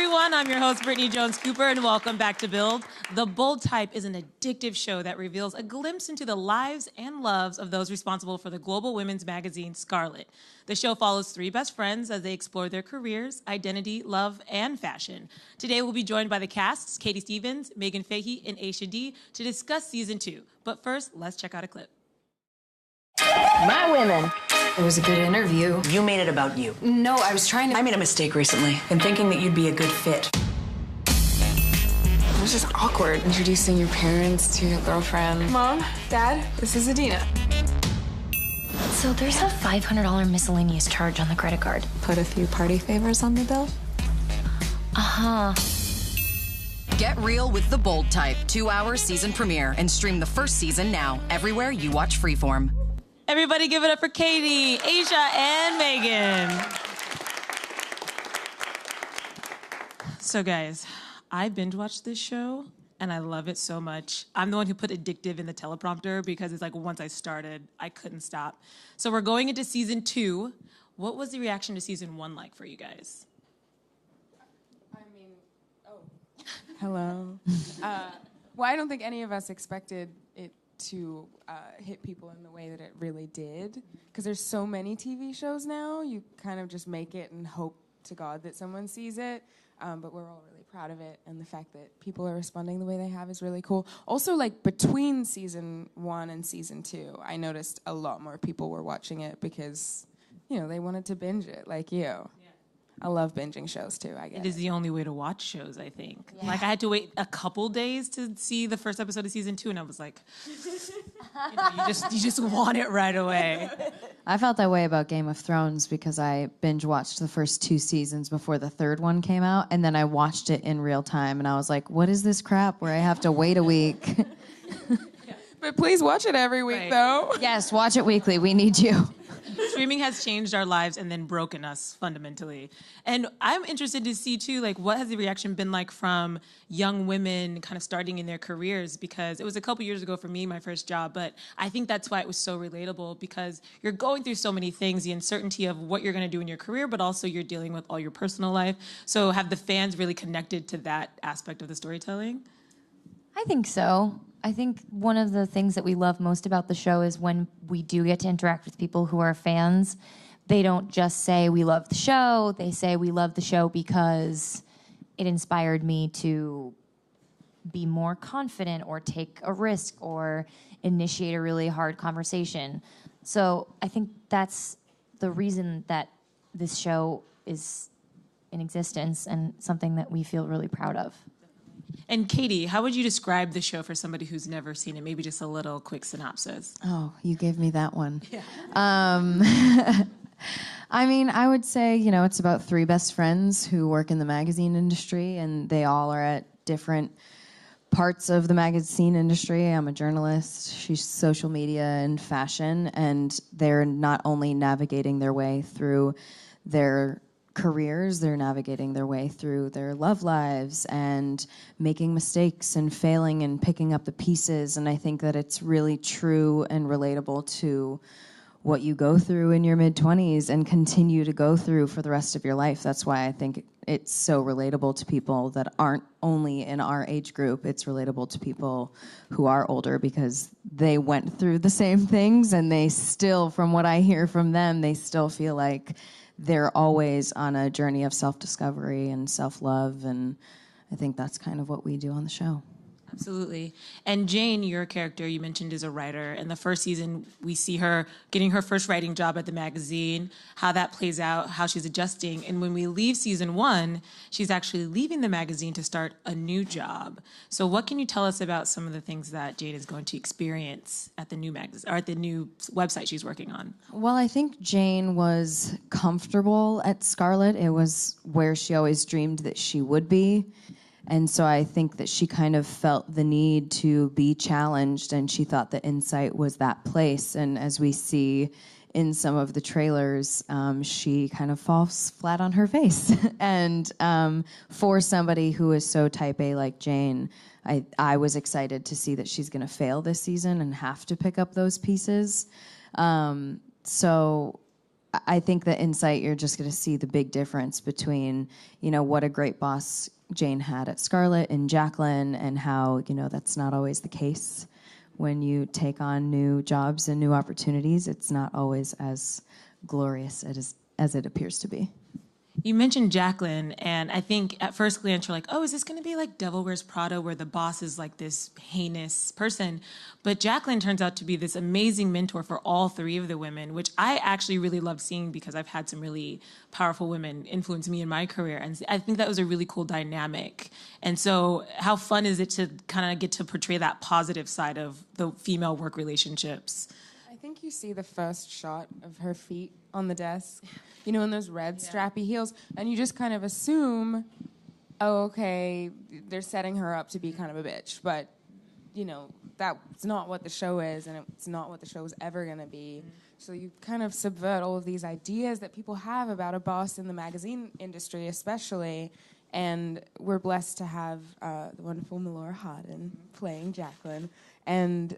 everyone. I'm your host, Brittany Jones Cooper, and welcome back to Build. The Bold Type is an addictive show that reveals a glimpse into the lives and loves of those responsible for the global women's magazine, Scarlet. The show follows three best friends as they explore their careers, identity, love, and fashion. Today, we'll be joined by the casts, Katie Stevens, Megan Fahey, and Aisha D, to discuss season 2. But first, let's check out a clip. My women. It was a good interview. You made it about you. No, I was trying to... I made a mistake recently in thinking that you'd be a good fit. It was just awkward introducing your parents to your girlfriend. Mom, Dad, this is Adina. So there's a $500 miscellaneous charge on the credit card. Put a few party favors on the bill. Uh-huh. Get real with The Bold Type, 2-hour season premiere, and stream the first season now, everywhere you watch Freeform. Everybody give it up for Katie, Aisha, and Megan. So guys, I binge watched this show and I love it so much. I'm the one who put addictive in the teleprompter because it's like once I started, I couldn't stop. So we're going into season 2. What was the reaction to season 1 like for you guys? Hello. Well, I don't think any of us expected it to hit people in the way that it really did. Because there's so many TV shows now, you kind of just make it and hope to God that someone sees it. But we're all really proud of it, and the fact that people are responding the way they have is really cool. Also, like, between season 1 and season 2, I noticed a lot more people were watching it because, you know, they wanted to binge it, like you. Yeah. I love binging shows, too, I guess. It is the only way to watch shows, I think. Yeah. Like, I had to wait a couple days to see the first episode of season 2, and I was like, you just want it right away. I felt that way about Game of Thrones because I binge watched the first 2 seasons before the third one came out, and then I watched it in real time, and I was like, what is this crap where I have to wait a week? But please watch it every week, though. Yes, watch it weekly. We need you. Streaming has changed our lives and then broken us fundamentally. And I'm interested to see, too, like, what has the reaction been like from young women kind of starting in their careers? Because it was a couple years ago for me, my first job, but I think that's why it was so relatable, because you're going through so many things, the uncertainty of what you're going to do in your career, but also you're dealing with all your personal life. So have the fans really connected to that aspect of the storytelling? I think so. I think one of the things that we love most about the show is when we do get to interact with people who are fans, they don't just say we love the show, they say we love the show because it inspired me to be more confident or take a risk or initiate a really hard conversation. So I think that's the reason that this show is in existence and something that we feel really proud of. And Katie, how would you describe the show for somebody who's never seen it? Maybe just a little quick synopsis. Oh, you gave me that one. Yeah. I mean, I would say, you know, it's about 3 best friends who work in the magazine industry, and they all are at different parts of the magazine industry. I'm a journalist, she's social media and fashion, and they're not only navigating their way through their careers, they're navigating their way through their love lives and making mistakes and failing and picking up the pieces. And I think that it's really true and relatable to what you go through in your mid-20s and continue to go through for the rest of your life. That's why I think it's so relatable to people that aren't only in our age group. It's relatable to people who are older because they went through the same things, and they still, from what I hear from them, they still feel like they're always on a journey of self-discovery and self-love, and I think that's kind of what we do on the show. Absolutely. And Jane, your character, you mentioned, is a writer. In the first season, we see her getting her first writing job at the magazine, how that plays out, how she's adjusting. And when we leave season 1, she's actually leaving the magazine to start a new job. So what can you tell us about some of the things that Jane is going to experience at the new magazine, or at the new website she's working on? Well, I think Jane was comfortable at Scarlet. It was where she always dreamed that she would be. And so I think that she kind of felt the need to be challenged, and she thought that Insight was that place. And as we see in some of the trailers, she kind of falls flat on her face. And for somebody who is so type A like Jane, I was excited to see that she's going to fail this season and have to pick up those pieces. So I think that in Sight, you're just going to see the big difference between, what a great boss Jane had at Scarlet and Jacqueline, and how, that's not always the case. When you take on new jobs and new opportunities, it's not always as glorious as it appears to be. You mentioned Jacqueline, and I think at first glance you're like, oh, is this going to be like Devil Wears Prada, where the boss is like this heinous person? But Jacqueline turns out to be this amazing mentor for all three of the women, which I actually really love seeing because I've had some really powerful women influence me in my career. And I think that was a really cool dynamic. And so how fun is it to kind of get to portray that positive side of the female work relationships? I think you see the first shot of her feet on the desk, in those red strappy heels, and you just kind of assume, oh, okay, they're setting her up to be kind of a bitch, but, that's not what the show is, and it's not what the show is ever going to be. So you kind of subvert all of these ideas that people have about a boss in the magazine industry, especially, and we're blessed to have the wonderful Melora Hardin playing Jacqueline, and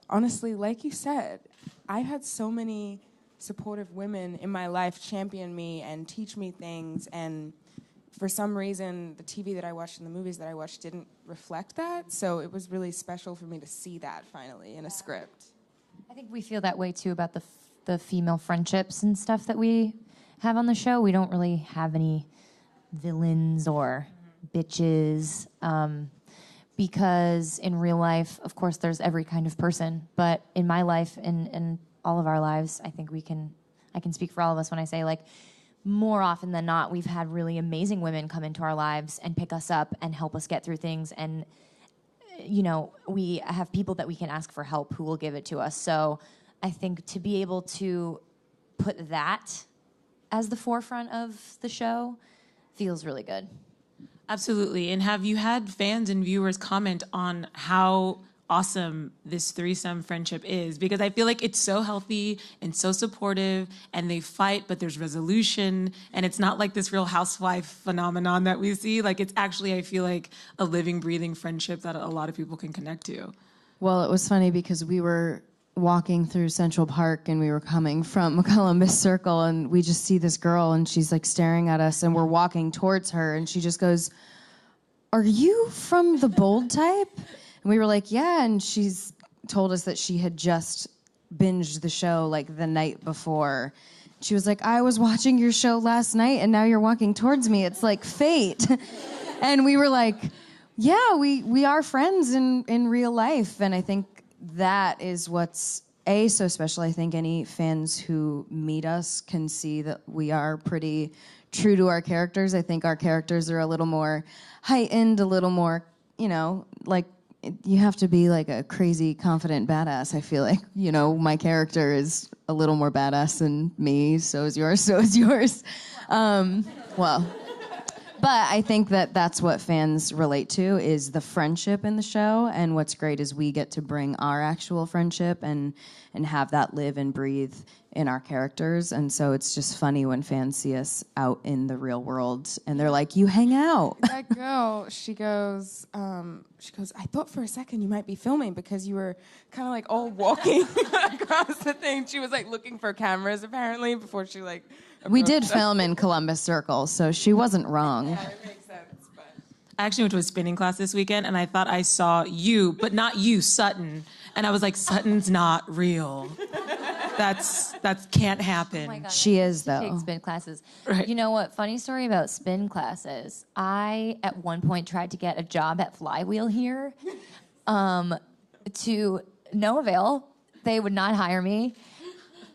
honestly, like you said, I've had so many supportive women in my life champion me and teach me things, and for some reason the TV that I watched and the movies that I watched didn't reflect that, so it was really special for me to see that finally in a script. I think we feel that way too about the female friendships and stuff that we have on the show. We don't really have any villains or bitches, because in real life, of course, there's every kind of person, but in my life and all of our lives, I think I can speak for all of us when I say, like, more often than not, we've had really amazing women come into our lives and pick us up and help us get through things. And, we have people that we can ask for help who will give it to us. So I think to be able to put that as the forefront of the show feels really good. Absolutely. And have you had fans and viewers comment on how awesome this threesome friendship is? Because I feel like it's so healthy and so supportive, and they fight, but there's resolution, and it's not like this Real Housewife phenomenon that we see. Like, it's actually, I feel like, a living, breathing friendship that a lot of people can connect to. Well, it was funny because we were walking through Central Park and we were coming from Columbus Circle, and we just see this girl and she's like staring at us, and we're walking towards her and she just goes, "Are you from the Bold Type?" And we were like, "Yeah," and she's told us that she had just binged the show like the night before. She was like, "I was watching your show last night and now you're walking towards me. It's like fate." And we were like, yeah, we are friends in real life. And I think that is what's so special. I think any fans who meet us can see that we are pretty true to our characters. I think our characters are a little more heightened, a little more, like, you have to be like a crazy, confident badass. I feel like, my character is a little more badass than me. So is yours. But I think that that's what fans relate to, is the friendship in the show. And what's great is we get to bring our actual friendship and have that live and breathe in our characters. And so it's just funny when fans see us out in the real world and they're like, "You hang out." That girl, she goes, "I thought for a second you might be filming because you were kind of like all walking across the thing." She was like looking for cameras apparently before she like. We did film in Columbus Circle, so she wasn't wrong. Yeah, it makes sense. But I actually went to a spinning class this weekend, and I thought I saw you, but not you, Sutton. And I was like, Sutton's not real. That can't happen. Oh my God, She is, I though. take spin classes. Right. You know what? Funny story about spin classes. I, at one point, tried to get a job at Flywheel here, to no avail. They would not hire me.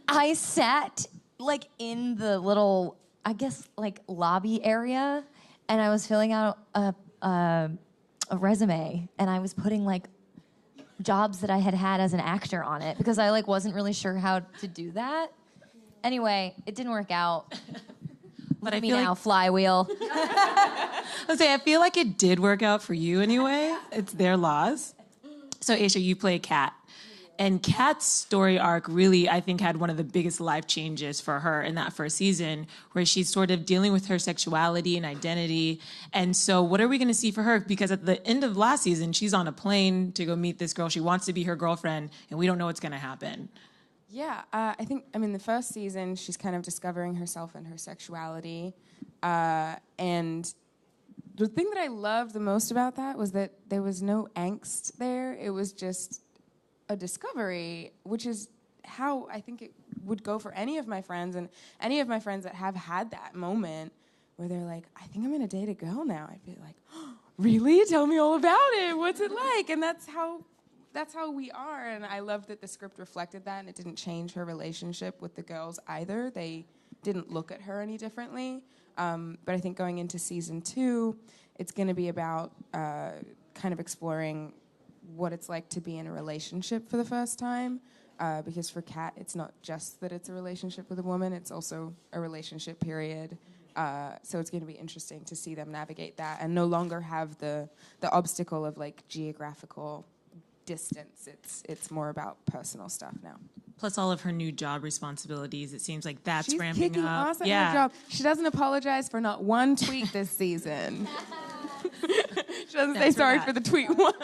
I sat like in the little, I guess, like lobby area, and I was filling out a resume, and I was putting like jobs that I had had as an actor on it because I like wasn't really sure how to do that. Anyway, it didn't work out. But I Me feel now, like, Flywheel. I feel like it did work out for you anyway. It's their laws. So Aisha, you play Kat. And Kat's story arc really, I think, had one of the biggest life changes for her in that first season, where she's sort of dealing with her sexuality and identity. And so what are we going to see for her? Because at the end of last season, she's on a plane to go meet this girl. She wants to be her girlfriend, and we don't know what's going to happen. Yeah, I mean, the first season, she's kind of discovering herself and her sexuality. And the thing that I loved the most about that was that there was no angst there. It was just a discovery, which is how I think it would go for any of my friends, and any of my friends that have had that moment where they're like, I think I'm going to date a girl now. I'd be like, oh, really? Tell me all about it. What's it like? And that's how we are, and I love that the script reflected that, and it didn't change her relationship with the girls either. They didn't look at her any differently. But I think going into season 2, it's going to be about kind of exploring what it's like to be in a relationship for the first time. Because for Kat, it's not just that it's a relationship with a woman, it's also a relationship period. So it's going to be interesting to see them navigate that and no longer have the obstacle of like geographical distance. It's more about personal stuff now. Plus all of her new job responsibilities. It seems like that's She's ramping kicking up. ass at her job. She doesn't apologize for not one tweet this season. She doesn't say sorry for the tweet once.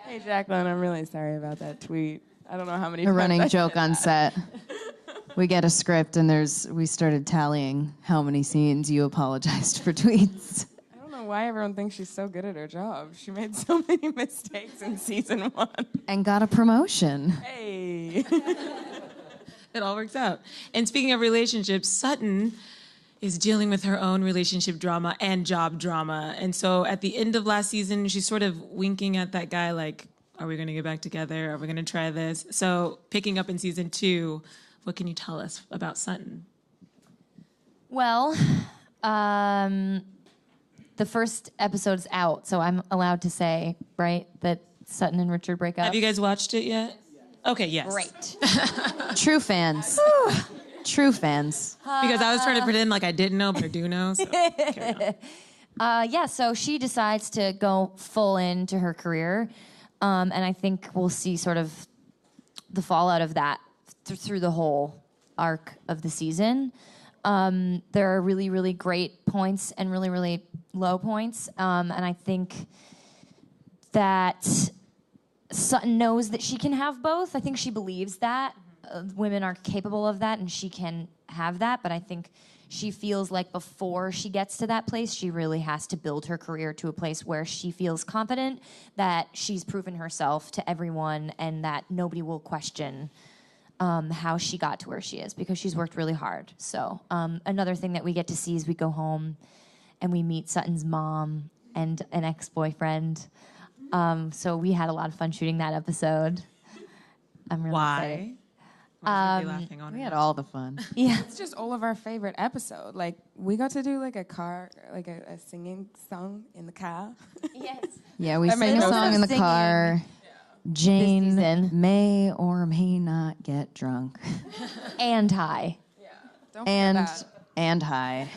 Hey, Jacqueline, I'm really sorry about that tweet. I don't know how many A times running I joke said on that. set. We get a script and we started tallying how many scenes you apologized for tweets. I don't know why everyone thinks she's so good at her job. She made so many mistakes in season 1. And got a promotion. Hey. It all works out. And speaking of relationships, Sutton is dealing with her own relationship drama and job drama. And so at the end of last season, she's sort of winking at that guy like, are we going to get back together? Are we going to try this? So picking up in season 2, what can you tell us about Sutton? Well, the first episode's out, so I'm allowed to say, right, that Sutton and Richard break up. Have you guys watched it yet? Okay, yes. Great. True fans. True fans. Because I was trying to pretend like I didn't know, but I do know. So carry on. Yeah, so she decides to go full into her career, and I think we'll see sort of the fallout of that through the whole arc of the season. There are really, really great points and really, really low points, and I think that Sutton knows that she can have both. I think she believes that women are capable of that and she can have that, but I think she feels like before she gets to that place, she really has to build her career to a place where she feels confident that she's proven herself to everyone and that nobody will question how she got to where she is, because she's worked really hard. So another thing that we get to see is we go home and we meet Sutton's mom and an ex-boyfriend. So we had a lot of fun shooting that episode. I'm really excited. Why? Why is everybody laughing on We it? had all the fun. Yeah. It's just all of our favorite episode. Like, we got to do like a singing song in the car. Yes. Yeah, we That made sang a no song sense. in the Singing car. Jane season. may or may not get drunk. And high. Don't forget And that. and high.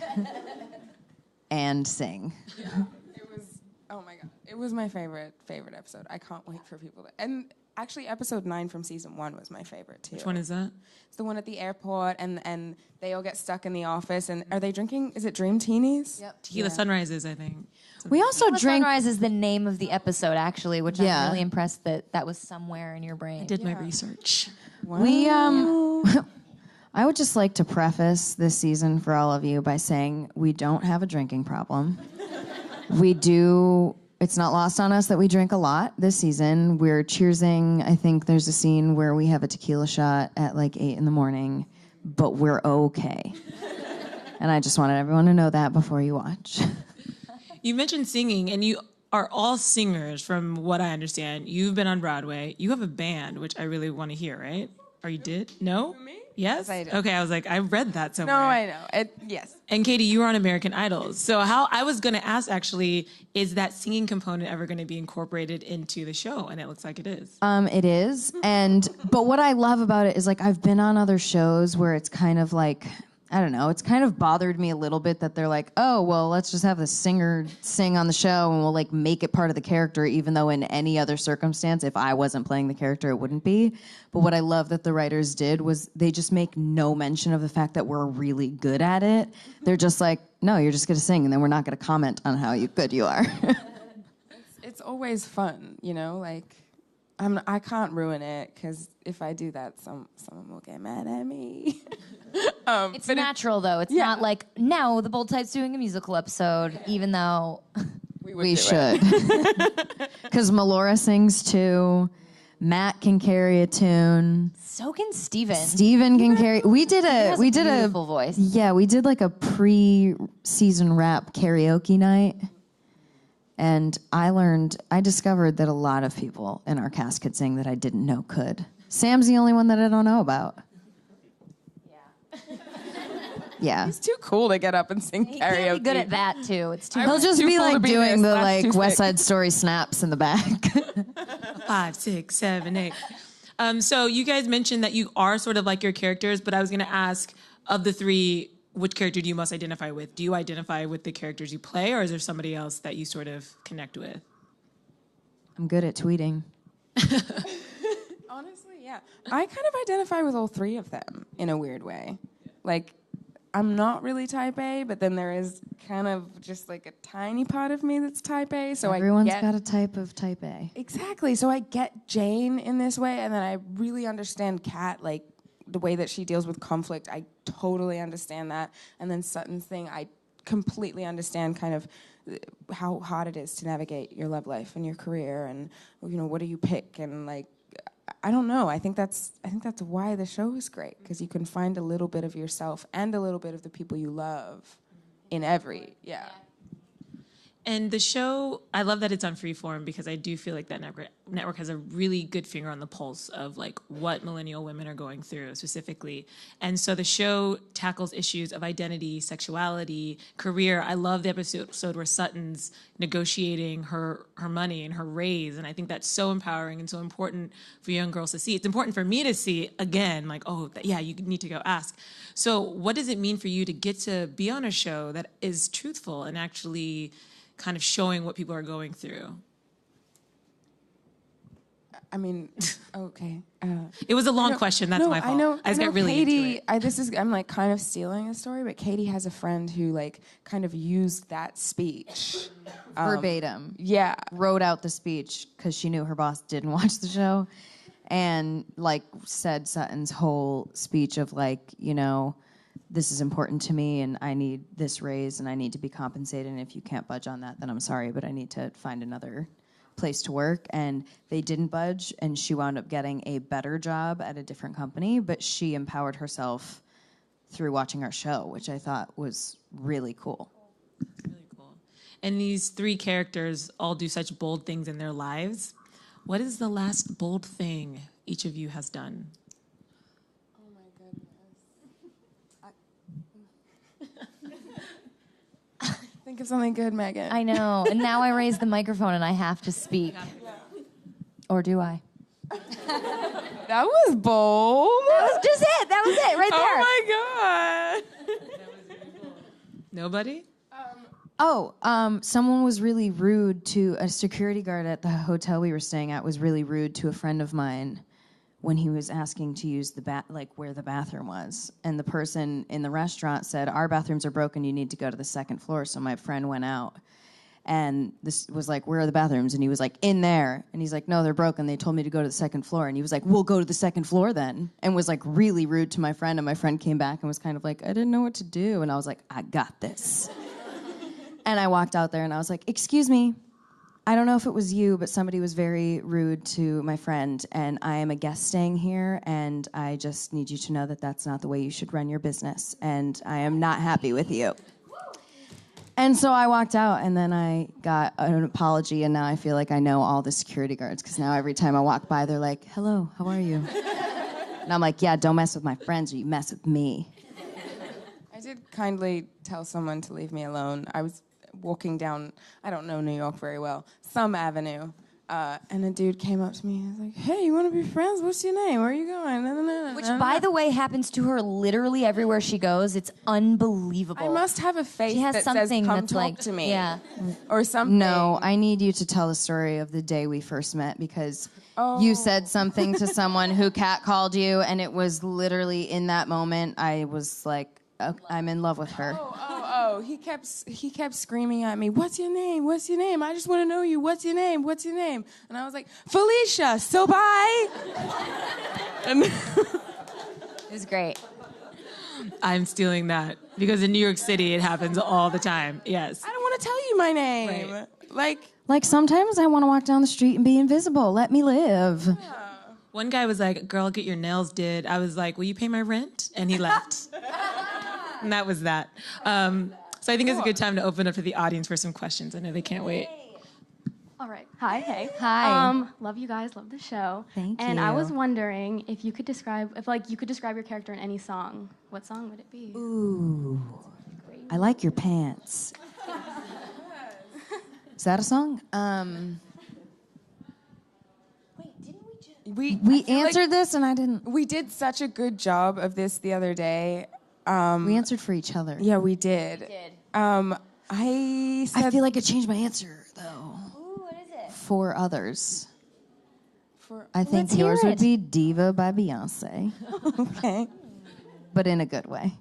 And sing. It was, oh my God. It was my favorite episode. I can't wait for people to, and actually episode 9 from season 1 was my favorite too. Which one is that? It's the one at the airport and they all get stuck in the office and are they drinking, is it Dream Teenies? Yep. Tequila Sunrises, I think. We also drink. Sunrise is the name of the episode, actually, which Yeah. I'm really impressed that was somewhere in your brain. I did my research. We I would just like to preface this season for all of you by saying we don't have a drinking problem. We do. It's not lost on us that we drink a lot this season. We're cheersing. I think there's a scene where we have a tequila shot at like 8 a.m, but we're okay. And I just wanted everyone to know that before you watch. You mentioned singing, and you are all singers from what I understand. You've been on Broadway. You have a band, which I really want to hear, right? Or you did? No? Me? Yes? Yes, I did. Okay, I was like, I read that somewhere. No, I know. Yes. And Katie, you were on American Idols. So how I was going to ask actually, is that singing component ever going to be incorporated into the show? And it looks like it is. It is. But what I love about it is like I've been on other shows where it's kind of like, I don't know, it's kind of bothered me a little bit that they're like, oh, well, let's just have the singer sing on the show and we'll like make it part of the character, even though in any other circumstance, if I wasn't playing the character, it wouldn't be. But what I love that the writers did was they just make no mention of the fact that we're really good at it. They're just like, no, you're just going to sing and then we're not going to comment on how good you are. It's always fun, you know, like I can't ruin it because if I do that, someone will get mad at me. It's natural, though. It's not like, now the Bold Type's doing a musical episode, even though... We should. Because Melora sings too. Matt can carry a tune. So can Steven. Steven can carry. We did a beautiful voice. Yeah, we did like a pre-season rap karaoke night. And I discovered that a lot of people in our cast could sing that I didn't know could. Sam's the only one that I don't know about. Yeah. He's too cool to get up and sing He karaoke. can't be good at that, too. It's too He'll just too be cool to like be doing this. the That's like too West sick. Side Story snaps in the back. 5, 6, 7, 8. So you guys mentioned that you are sort of like your characters, but I was going to ask, of the three, which character do you most identify with? Do you identify with the characters you play, or is there somebody else that you sort of connect with? I'm good at tweeting. Honestly, yeah. I kind of identify with all three of them in a weird way. Like, I'm not really type A, but then there is kind of just like a tiny part of me that's type A. So Everyone's I get got a type of type A. exactly. So I get Jane in this way, and then I really understand Kat, like the way that she deals with conflict. I totally understand that. And then Sutton's thing, I completely understand kind of how hard it is to navigate your love life and your career, and what do you pick, and like. I don't know. I think that's why the show is great, because you can find a little bit of yourself and a little bit of the people you love in every. Yeah. And the show, I love that it's on Freeform, because I do feel like that network has a really good finger on the pulse of like what millennial women are going through specifically. And so the show tackles issues of identity, sexuality, career. I love the episode where Sutton's negotiating her money and her raise. And I think that's so empowering and so important for young girls to see. It's important for me to see again, like, yeah, you need to go ask. So what does it mean for you to get to be on a show that is truthful and actually kind of showing what people are going through? I mean, okay. It was a long question. That's my fault. I just got really Katie, into it. I'm like kind of stealing a story, but Katie has a friend who like kind of used that speech. Verbatim. Yeah. Wrote out the speech because she knew her boss didn't watch the show, and like said Sutton's whole speech of like, this is important to me and I need this raise and I need to be compensated, and if you can't budge on that, then I'm sorry, but I need to find another place to work. And they didn't budge, and she wound up getting a better job at a different company, but she empowered herself through watching our show, which I thought was really cool. Really cool. And these three characters all do such bold things in their lives. What is the last bold thing each of you has done? Think of something good, Megan. I know. And now I raise the microphone and I have to speak. Or do I? That was bold. That was just it. That was it right there. Oh my God. Nobody? Someone was really rude to a security guard at the hotel we were staying at. Was really rude to a friend of mine when he was asking to use where the bathroom was. And the person in the restaurant said, "Our bathrooms are broken, you need to go to the second floor." So my friend went out, and this was like, "Where are the bathrooms?" And he was like, "In there." And he's like, "No, they're broken. They told me to go to the second floor." And he was like, "We'll go to the second floor then." And was like really rude to my friend. And my friend came back and was kind of like, "I didn't know what to do." And I was like, "I got this." And I walked out there and I was like, "Excuse me, I don't know if it was you, but somebody was very rude to my friend, and I am a guest staying here, and I just need you to know that that's not the way you should run your business, and I am not happy with you." And so I walked out, and then I got an apology, and now I feel like I know all the security guards, because now every time I walk by, they're like, "Hello, how are you?" And I'm like, "Yeah, don't mess with my friends, or you mess with me." I did kindly tell someone to leave me alone. I was walking down, I don't know New York very well, some avenue, and a dude came up to me and was like, "Hey, you want to be friends? What's your name? Where are you going?" Which, by the way, happens to her literally everywhere she goes. It's unbelievable. I must have a face She has that something says, "Come that's talk like, to me," yeah. or something. No, I need you to tell the story of the day we first met, because you said something to someone who catcalled you, and it was literally in that moment I was like, "I'm in love with her." No, he kept screaming at me, "What's your name? What's your name? I just want to know you. What's your name? What's your name?" And I was like, "Felicia, so bye." And It was great. I'm stealing that because in New York City it happens all the time. Yes. I don't want to tell you my name. Right. Like sometimes I want to walk down the street and be invisible. Let me live. One guy was like, "Girl, get your nails did." I was like, "Will you pay my rent?" And he left. And that was that. So I think it's a good time to open up to the audience for some questions. I know they can't wait. All right. Hi. Hey. Hi. Love you guys. Love the show. Thank And I you. was wondering if you could describe your character in any song. What song would it be? Ooh, I like your pants. Is that a song? We answered this and I didn't. We did such a good job of this the other day. We answered for each other. Yeah, we did. I said I feel like I changed my answer though. Ooh, what is it? For others. for I think Let's hear yours it. would be Diva by Beyonce, okay. but in a good way.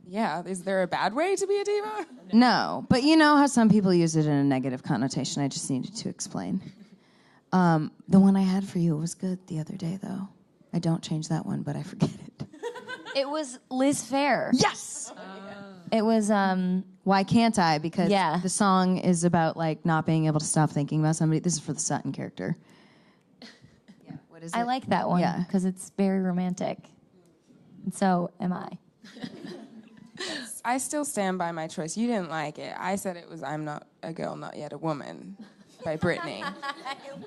Yeah, is there a bad way to be a diva? No, but you know how some people use it in a negative connotation. I just needed to explain. The one I had for you was good the other day, though. I don't change that one, but I forget it. It was Liz Phair. Yes. It was Why can't I? Because Yeah. the song is about like not being able to stop thinking about somebody. This is for the Sutton character. Yeah. What is it? I like that one Yeah. because it's very romantic. And so am I. I still stand by my choice. You didn't like it. I said it was "I'm Not a Girl, Not Yet a Woman" by Britney.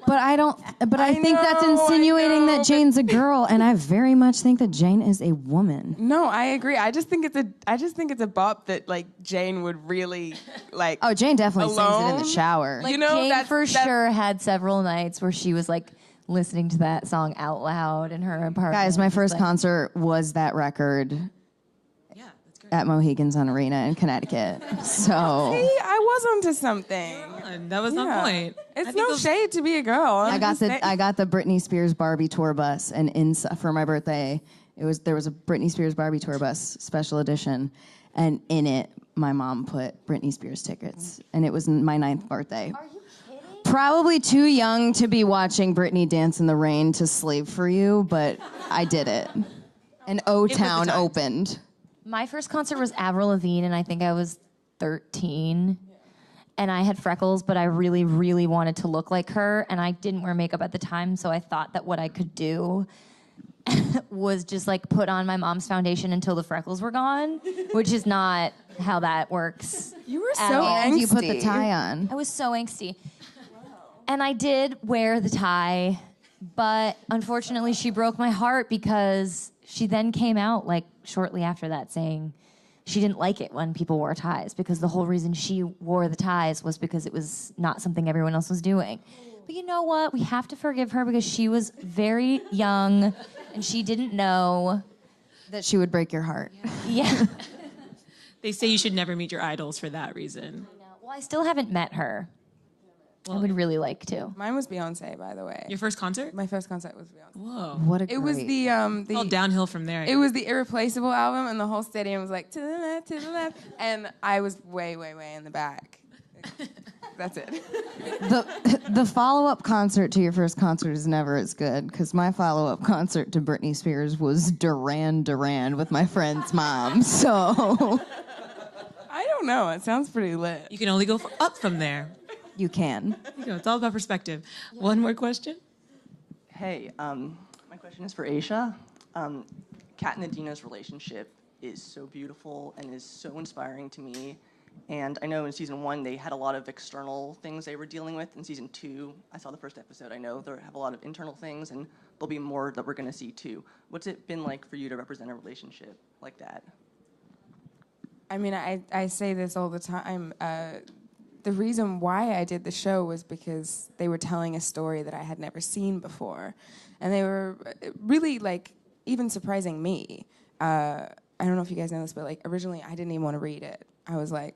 But I don't. But I think that's know, I insinuating know, that Jane's a girl, and I very much think that Jane is a woman. No, I agree. I just think it's a bop that like Jane would really like. Oh, Jane definitely sings it in Alone? the shower. You know, Jane that's- for that- sure had several nights where she was like listening to that song out loud in her apartment. Guys, my first Like, concert was that record Yeah, that's great. at Mohegan Sun Arena in Connecticut. So See, I was onto something. And that was my Yeah. point. I It's think no those- shade to be a girl. I got the Britney Spears Barbie tour bus, and for my birthday, there was a Britney Spears Barbie tour bus special edition, and in it, my mom put Britney Spears tickets, and it was my 9th birthday. Are you kidding? Probably too young to be watching Britney dance in the rain to "Slave for You," but I did it. And O-Town times. opened. My first concert was Avril Lavigne, and I think I was 13. And I had freckles, but I really, really wanted to look like her. And I didn't wear makeup at the time, so I thought that what I could do was just like put on my mom's foundation until the freckles were gone, which is not how that works. You were at so all. angsty. You put the tie on. I was so angsty. And I did wear the tie, but unfortunately she broke my heart because she then came out like shortly after that saying she didn't like it when people wore ties because the whole reason she wore the ties was because it was not something everyone else was doing. But you know what? We have to forgive her because she was very young and she didn't know. That she would break your heart. Yeah. They say you should never meet your idols for that reason. Well, I still haven't met her. I would really like to. Mine was Beyonce, by the way. Your first concert? My first concert was Beyonce. Whoa. What a It was great- All downhill from there. It was the Irreplaceable album, and the whole stadium was like, to the left, and I was way, way, way in the back. That's it. the follow-up concert to your first concert is never as good because my follow-up concert to Britney Spears was Duran Duran with my friend's mom. So I don't know. It sounds pretty lit. You can only go up from there. you can. You know, it's all about perspective. One more question? Hey, my question is for Aisha. Kat and Adina's relationship is so beautiful and is so inspiring to me. And I know in season 1 they had a lot of external things they were dealing with. In season 2, I saw the first episode. I know they have a lot of internal things, and there'll be more that we're going to see too. What's it been like for you to represent a relationship like that? I mean, I say this all the time. The reason why I did the show was because they were telling a story that I had never seen before. And they were really, like, even surprising me. I don't know if you guys know this, but, like, originally I didn't even want to read it. I was like,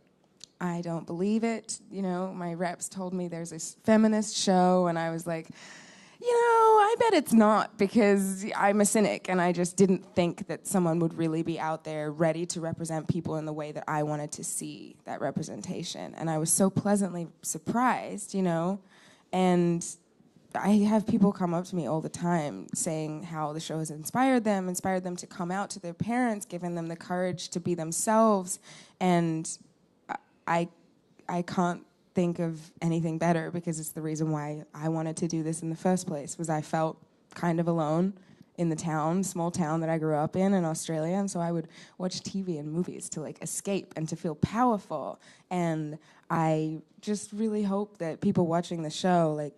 I don't believe it. You know, my reps told me there's this feminist show, and I was like, I bet it's not, because I'm a cynic and I just didn't think that someone would really be out there ready to represent people in the way that I wanted to see that representation. And I was so pleasantly surprised, and I have people come up to me all the time saying how the show has inspired them to come out to their parents, given them the courage to be themselves. And I can't think of anything better, because it's the reason why I wanted to do this in the first place, was I felt kind of alone in the small town that I grew up in Australia, and so I would watch TV and movies to escape and to feel powerful. And I just really hope that people watching the show,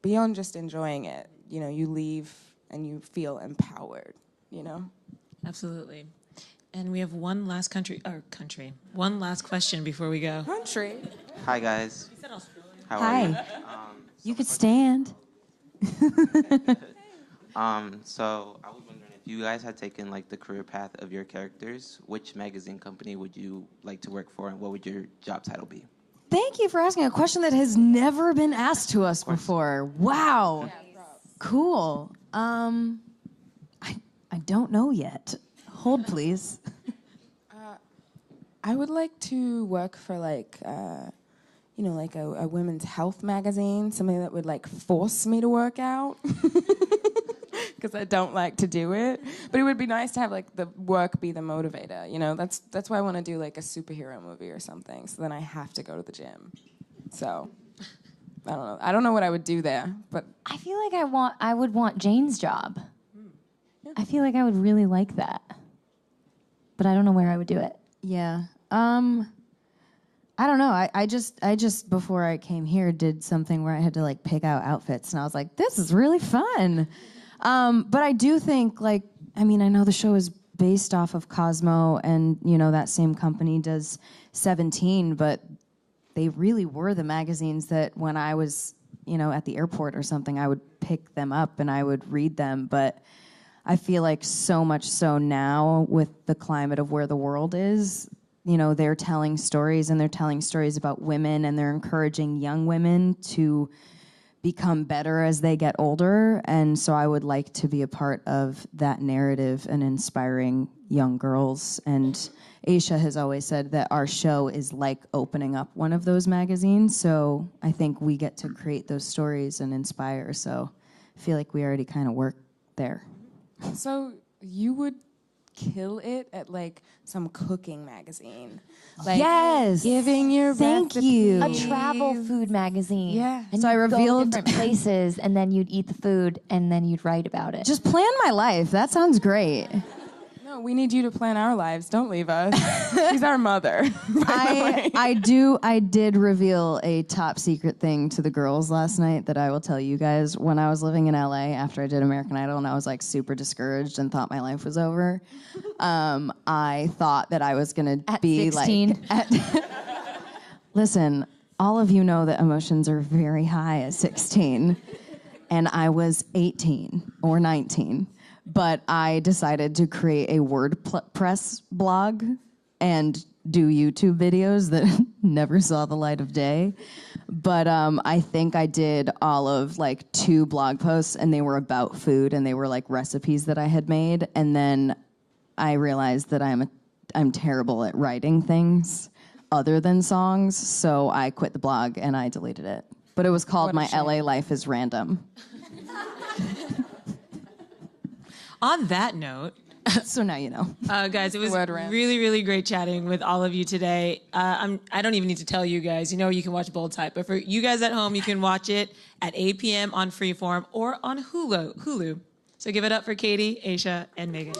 beyond just enjoying it, you leave and you feel empowered, Absolutely. And we have one last one last question before we go. Country. Hi, guys. You said Australia. How are you? Hi. You could stand. So I was wondering, if you guys had taken the career path of your characters, which magazine company would you like to work for, and what would your job title be? Thank you for asking a question that has never been asked to us before. Wow. Cool. I don't know yet. Hold, please. I would like to work for a women's health magazine, something that would force me to work out, because I don't like to do it. But it would be nice to have the work be the motivator. That's why I want to do a superhero movie or something. So then I have to go to the gym. So I don't know. I don't know what I would do there, but I feel like I would want Jane's job. Yeah. I feel like I would really like that, but I don't know where I would do it. Yeah. I don't know. I just before I came here did something where I had to pick out outfits, and I was like, this is really fun. But I do think I know the show is based off of Cosmo, and that same company does 17, but they really were the magazines that when I was at the airport or something, I would pick them up and I would read them. But I feel like so much so now, with the climate of where the world is, they're telling stories, and they're telling stories about women, and they're encouraging young women to become better as they get older. And so I would like to be a part of that narrative and inspiring young girls. And Aisha has always said that our show is like opening up one of those magazines. So I think we get to create those stories and inspire. So I feel like we already kind of work there. So you would kill it at some cooking magazine. Yes. Giving your Thank recipes. you. A travel food magazine. Yeah. And So I you'd go revealed- different places, and then you'd eat the food, and then you'd write about it. Just plan my life. That sounds great. No, we need you to plan our lives. Don't leave us. She's our mother. I did reveal a top secret thing to the girls last night that I will tell you guys. When I was living in LA after I did American Idol and I was super discouraged and thought my life was over, I thought that I was gonna be 16? Listen, all of you know that emotions are very high at 16, and I was 18 or 19. But I decided to create a WordPress blog and do YouTube videos that never saw the light of day. But I think I did all of 2 blog posts, and they were about food, and they were recipes that I had made. And then I realized that I'm terrible at writing things other than songs, so I quit the blog and I deleted it. But it was called My LA Life is Random. On that note, So now you know. guys, it was really, really great chatting with all of you today. I don't even need to tell you guys. You can watch Bold Type. But for you guys at home, you can watch it at 8 p.m. on Freeform or on Hulu. So give it up for Katie, Aisha, and Megan.